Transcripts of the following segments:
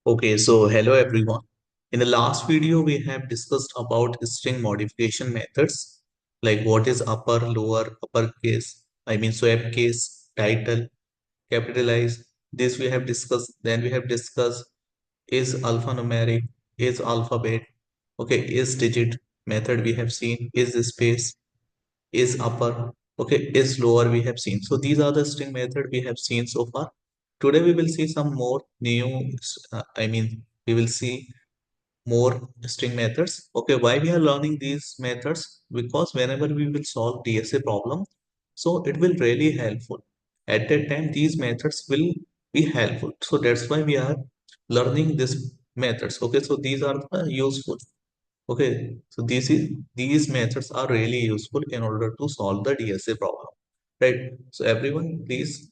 Okay, so hello everyone. In the last video, we have discussed about string modification methods, like what is upper, lower, uppercase, swap case, title, capitalize. This we have discussed. Then we have discussed is alphanumeric, is alphabet, okay, is digit method we have seen, is space, is upper, okay, is lower we have seen. So these are the string method we have seen so far. Today we will see some more new, we will see more string methods. Okay, why we are learning these methods? Because whenever we will solve DSA problem, so it will really helpful. At that time, these methods will be helpful. So that's why we are learning these methods. Okay, so these are useful. Okay, so these methods are really useful in order to solve the DSA problem, right? So everyone, please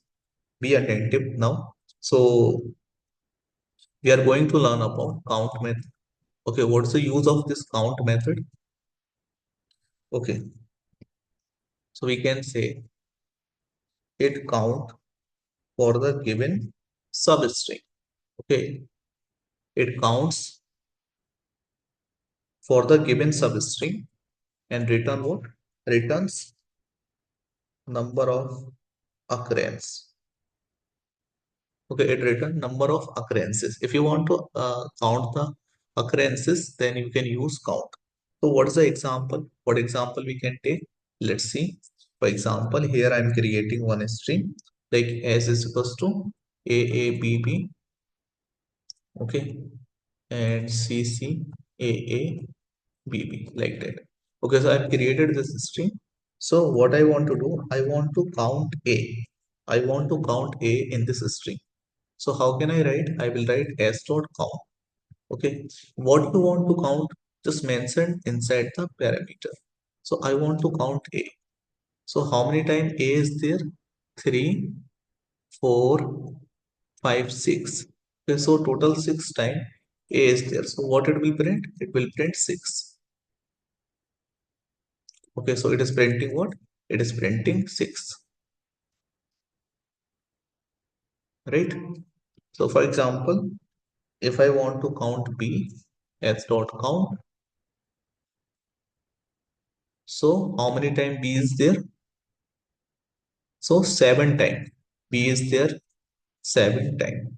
be attentive now. So we are going to learn about count method. Okay, what's the use of this count method? Okay, so we can say it count for the given substring. Okay, it counts for the given substring and return what? Returns number of occurrence. Okay, it return number of occurrences. If you want to count the occurrences, then you can use count. So what is the example? What example we can take? Let's see. For example, here I'm creating one string like s is equals to AABB, okay, and CCAABB like that. Okay, so I've created this string. So what I want to do, I want to count A. I want to count A in this string. So how can I write? I will write s dot count. Okay. What you want to count, just mention inside the parameter. So I want to count A. So how many times A is there? 3, 4, 5, 6. Okay, so total 6 times A is there. So what it will print? It will print 6. Okay, so it is printing what? It is printing 6. Right? So for example, if I want to count B, s dot count. So how many times B is there? So 7 times. B is there 7 times.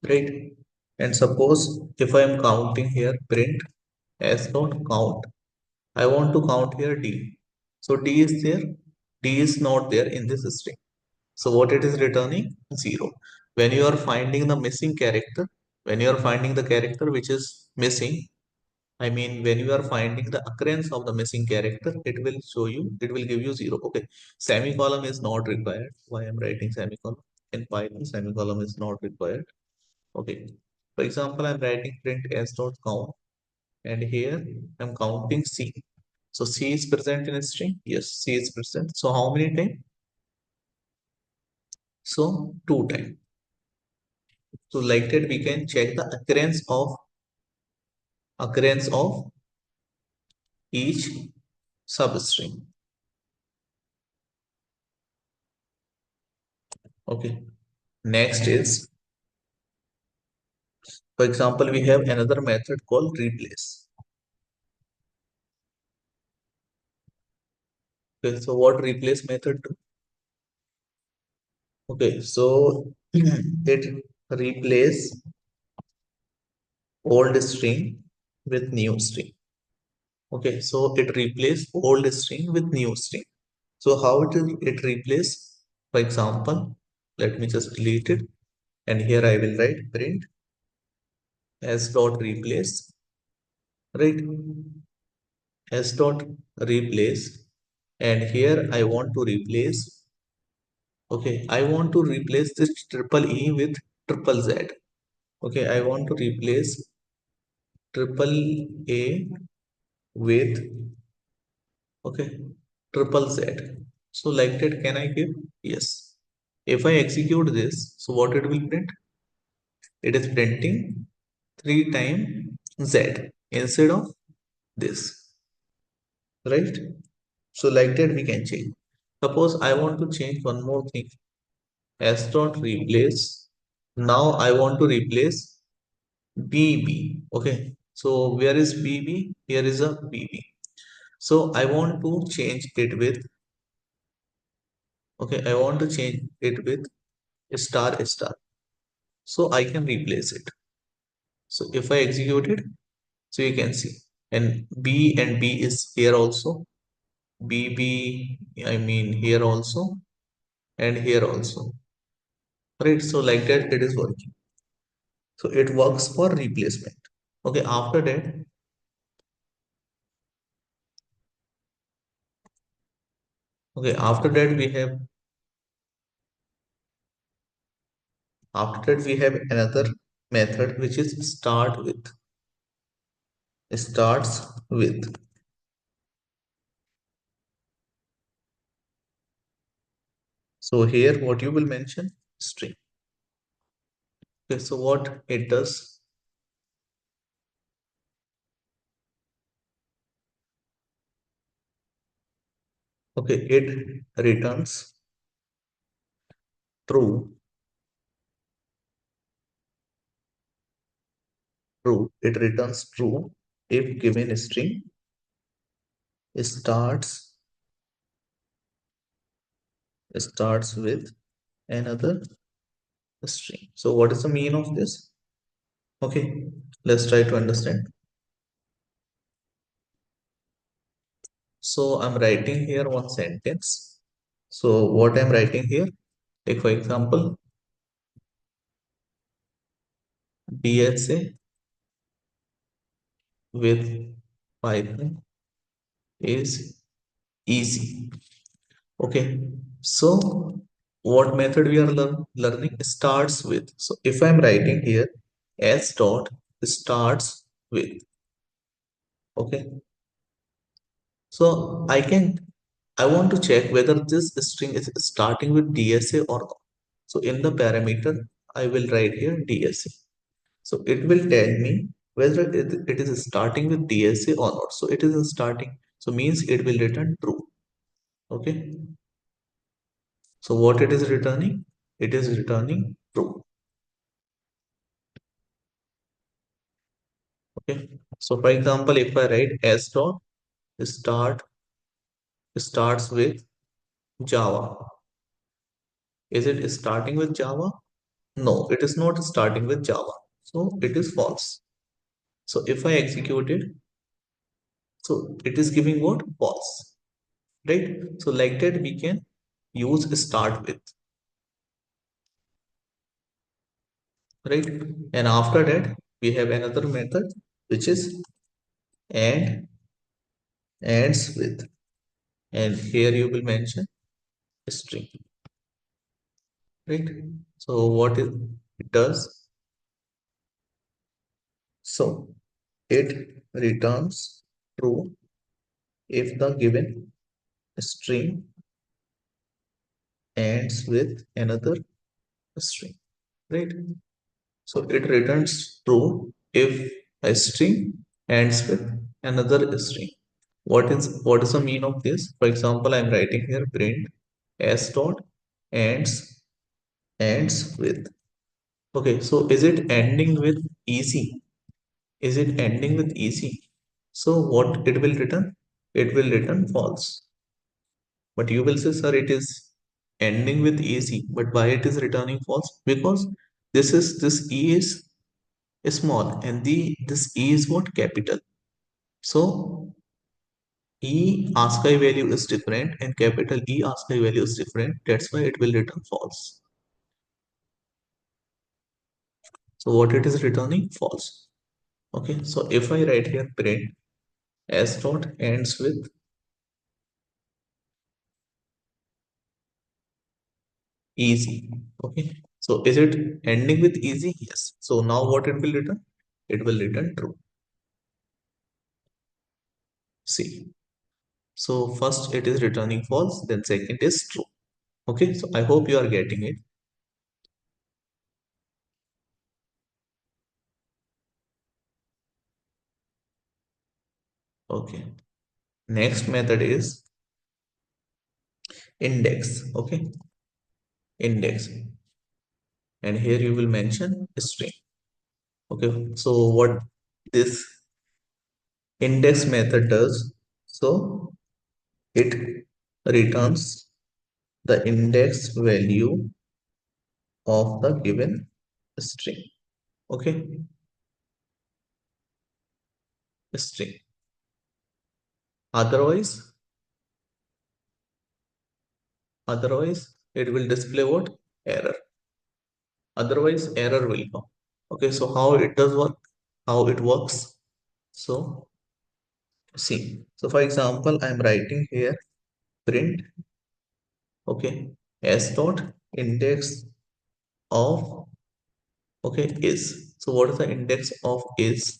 Right? And suppose if I am counting here print s dot count. I want to count here D. So D is there. D is not there in this string. So what it is returning? 0. When you are finding the missing character, when you are finding the character which is missing, when you are finding the occurrence of the missing character, it will show you, it will give you 0. Okay, semicolon is not required. Why I'm writing semicolon? In Python, semicolon is not required. Okay, for example, I'm writing print s dot count, and here I'm counting C. So C is present in a string. Yes, C is present. So how many times? So 2 times. So like that, we can check the occurrence of each substring. Okay. Next is, for example, we have another method called replace. Okay, so what replace method do? Okay, so it replace old string with new string. Okay, so it replace old string with new string. So how it replace? For example, let me just delete it, and here I will write print s dot replace, right? S dot replace, and here I want to replace. Okay, I want to replace this triple E with triple Z. Okay, I want to replace triple A with, okay, triple Z. So like that, can I give? Yes. If I execute this, so what it will print? It is printing 3 times Z instead of this, right? So like that we can change. Suppose I want to change one more thing. S dot replace. Now I want to replace BB. Okay. So where is BB? Here is a BB. So I want to change it with, okay, I want to change it with star star. So I can replace it. So if I execute it, so you can see, and B is here also. BB, I mean here also, and here also. Right. So like that it is working. So it works for replacement. Okay. After that we have another method which is starts with. So here what you will mention, string. Okay, so what it does, okay, it returns true, it returns true if given string starts with another string. So what is the mean of this? Okay, let's try to understand. So I'm writing here one sentence. So what I'm writing here, like for example, DSA with Python is easy. Okay, so what method we are learning starts with. So if I'm writing here s dot starts with, okay, so I want to check whether this string is starting with DSA or not. So in the parameter, I will write here DSA. So it will tell me whether it is starting with DSA or not. So it is starting. So means it will return true. Okay. So what it is returning? It is returning true. Okay. So for example, if I write s dot start starts with Java, is it starting with Java? No, it is not starting with Java. So it is false. So if I execute it, so it is giving what? False. Right? So like that we can use start with. Right? And after that, we have another method which is and ends with. And here you will mention string. Right? So what it does? So it returns true if the given string ends with another string. Right? So it returns true if a string ends with another string. What is the mean of this? For example, I'm writing here print s dot ends with. Okay, so is it ending with easy? Is it ending with easy? So what it will return? It will return false. But you will say, sir, it is ending with easy. But why it is returning false? Because this e is small and this e is what? Capital. So e ASCII value is different and capital E ASCII value is different. That's why it will return false. So what it is returning? False. Okay. So if I write here print s dot ends with easy. Okay. So is it ending with easy? Yes. So now what it will return? It will return true. See. So first it is returning false, then second is true. Okay. So I hope you are getting it. Okay. Next method is index. Okay. Index. And here you will mention string. Okay, so what this index method does, so it returns the index value of the given string. Okay, string. Otherwise, otherwise it will display what? Error. Otherwise, error will come. Okay, so how it does work? How it works? So see. So for example, I'm writing here print. Okay, s dot index of is. So what is the index of is?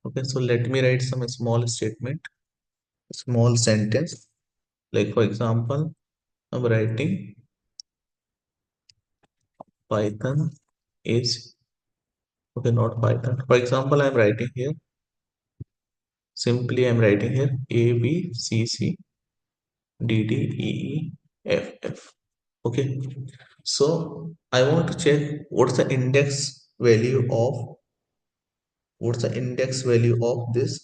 Okay, so let me write some small statement, small sentence. Like for example, I'm writing Python is okay, not Python. For example, I'm writing here simply I'm writing here A B C C D D E E F F. Okay, so I want to check what's the index value of this.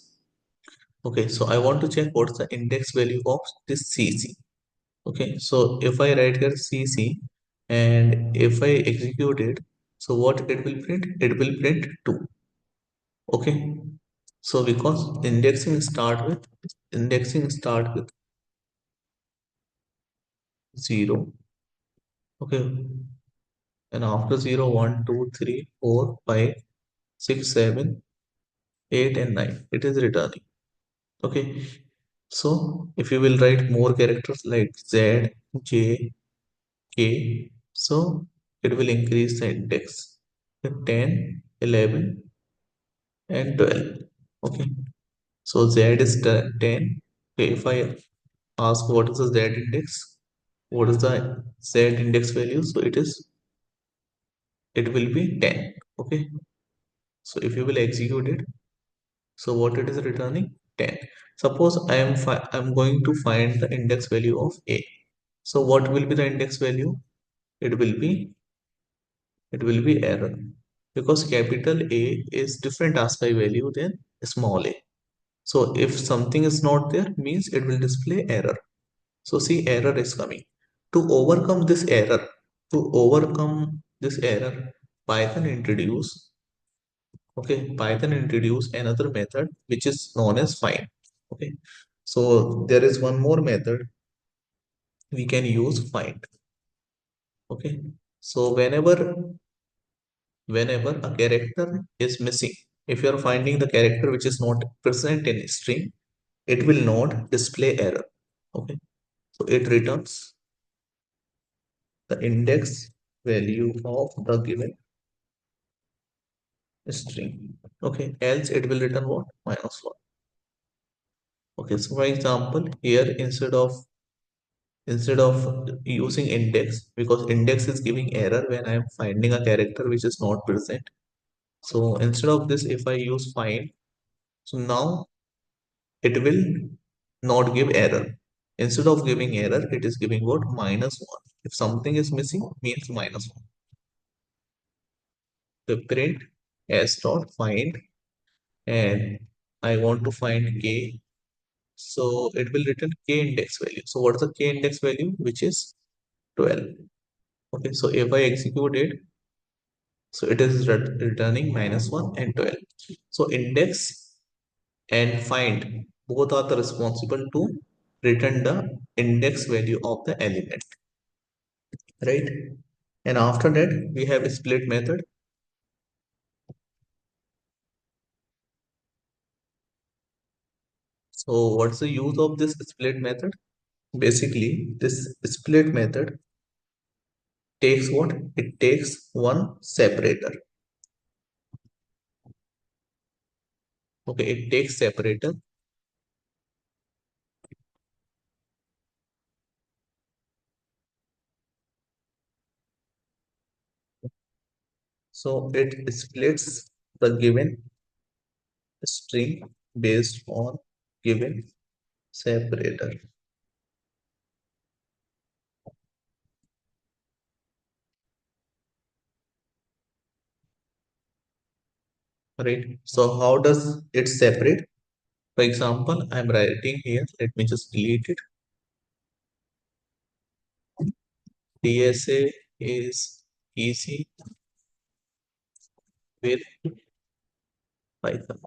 Okay, so I want to check what's the index value of this CC. Okay, so if I write here CC and if I execute it, so what it will print? It will print 2. Okay, so because indexing start with 0. Okay, and after 0, 1, 2, 3, 4, 5, 6, 7, 8, and 9, it is returning. Okay, so if you will write more characters like Z, J, K, so it will increase the index with 10, 11, and 12. Okay, so Z is 10. Okay, if I ask what is the Z index, what is the Z index value? So it will be 10. Okay, so if you will execute it, so what it is returning? 10. Suppose I'm going to find the index value of A. So what will be the index value? It will be error, because capital A is different ASCII value than small a. So if something is not there, means it will display error. So see, error is coming. To overcome this error, to overcome this error, Python introduce Python introduce another method which is known as find. Okay, so there is one more method we can use find. Okay, so whenever a character is missing, if you are finding the character which is not present in string, it will not display error. Okay, so it returns the index value of the given string. Okay, else it will return what? -1. Okay, so for example here, instead of using index, because index is giving error when I am finding a character which is not present. So instead of this, if I use find, so now it will not give error. Instead of giving error, it is giving what? -1. If something is missing, means -1. The print s dot find, and I want to find k, so it will return k index value. So what is the k index value? Which is 12. Okay, so if I execute it, so it is returning -1 and 12. So index and find both are the responsible to return the index value of the element, right? And after that we have a split method. So what's the use of this split method? Basically, this split method takes what? It takes one separator. Okay, it takes separator. So it splits the given string based on given separator. right? So how does it separate? For example, I'm writing here, let me just delete it. DSA is easy with Python.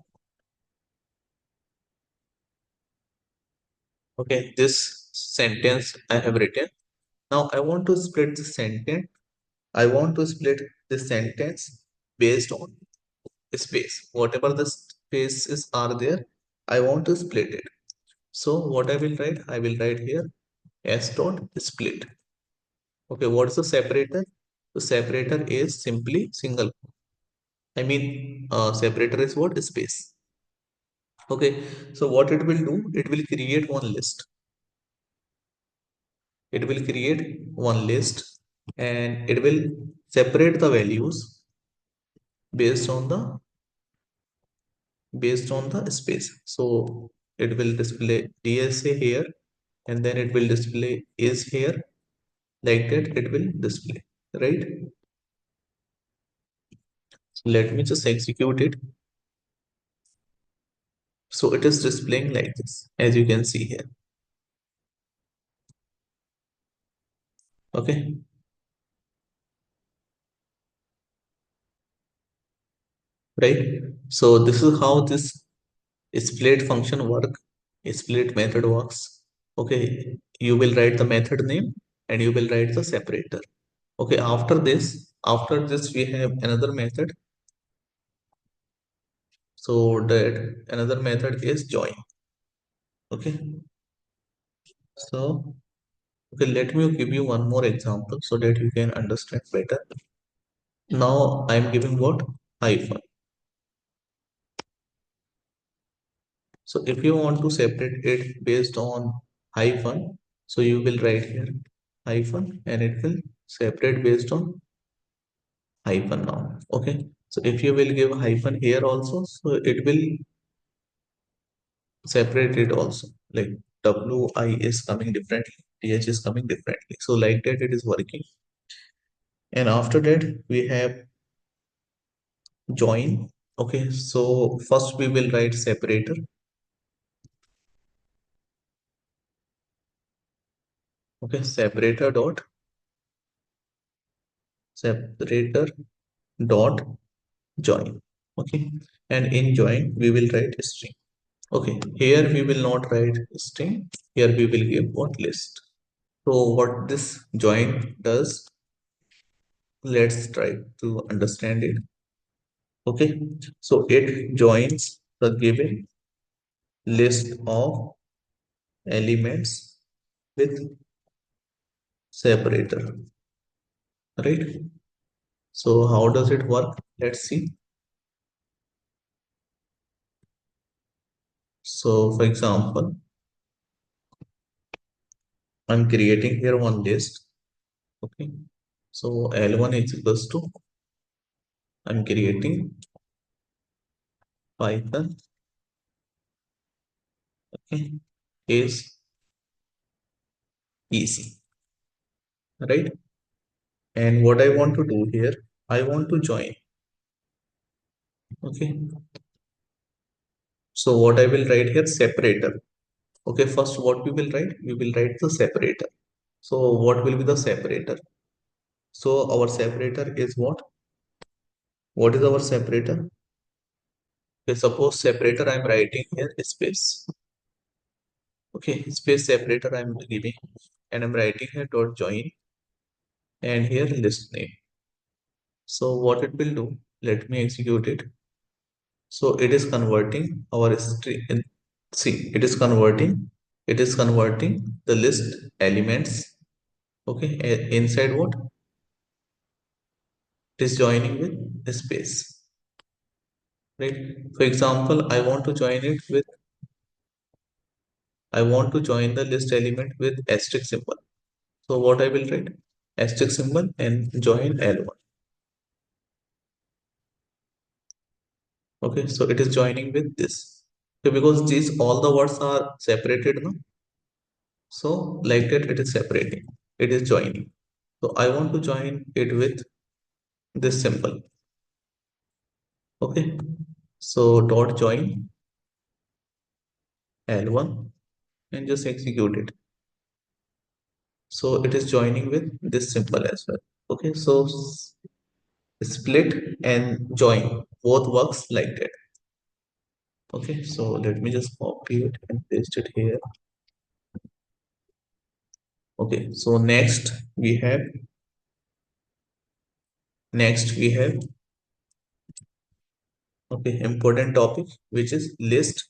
Okay, this sentence I have written. Now I want to split the sentence. I want to split the sentence based on space. Whatever the spaces are there, I want to split it. So what I will write? I will write here s dot split. Okay, what is the separator? The separator is simply single. I mean, separator is what? Space. Okay, so what it will do? It will create one list. It will create one list and it will separate the values based on the space. So it will display DSA here and then it will display is here, like that it will display, right? So let me just execute it. So it is displaying like this, as you can see here. Okay, right? So this is how this split function work, split method works. Okay, you will write the method name and you will write the separator. Okay, after this we have another method. So that another method is join. Okay, so okay, let me give you one more example so that you can understand better. Now I'm giving what? Hyphen. So if you want to separate it based on hyphen, so you will write here hyphen and it will separate based on hyphen now. Okay. So if you will give hyphen here also, so it will separate it also. Like WI is coming differently, TH is coming differently. So like that it is working. And after that we have join. Okay. So first we will write separator. Okay. Separator dot join. Okay, and in join we will write string. Okay, here we will not write string, here we will give what? List. So what this join does, let's try to understand it. Okay, so it joins the given list of elements with separator, right? So how does it work? Let's see. So for example, I'm creating here one list. Okay, so L1 is equals to, I'm creating Python, okay, is easy, right? And what I want to do here, I want to join. Okay, so what I will write here, separator. Okay, first what we will write? We will write the separator. So what will be the separator? So our separator is what? What is our separator? Okay, suppose separator I'm writing here space. Okay, space separator I'm giving and I'm writing here dot join and here list name. So what it will do? Let me execute it. So it is converting our string. See, it is converting the list elements. Okay, inside what? It is joining with a space. Right. For example, I want to join the list element with asterisk symbol. So what I will write? Asterisk symbol and join L1. Okay, so it is joining with this. So because these all the words are separated now. So like that it is separating. It is joining. So I want to join it with this symbol. Okay. So dot join L1 and just execute it. So it is joining with this symbol as well. Okay, so split and join both works like that. Okay, so let me just copy it and paste it here. Okay, so next we have okay, important topic, which is list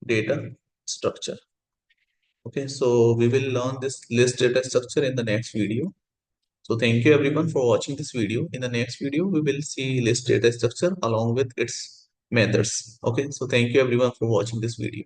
data structure. Okay, so we will learn this list data structure in the next video. So thank you everyone for watching this video. In the next video, we will see list data structure along with its methods. Okay, so thank you everyone for watching this video.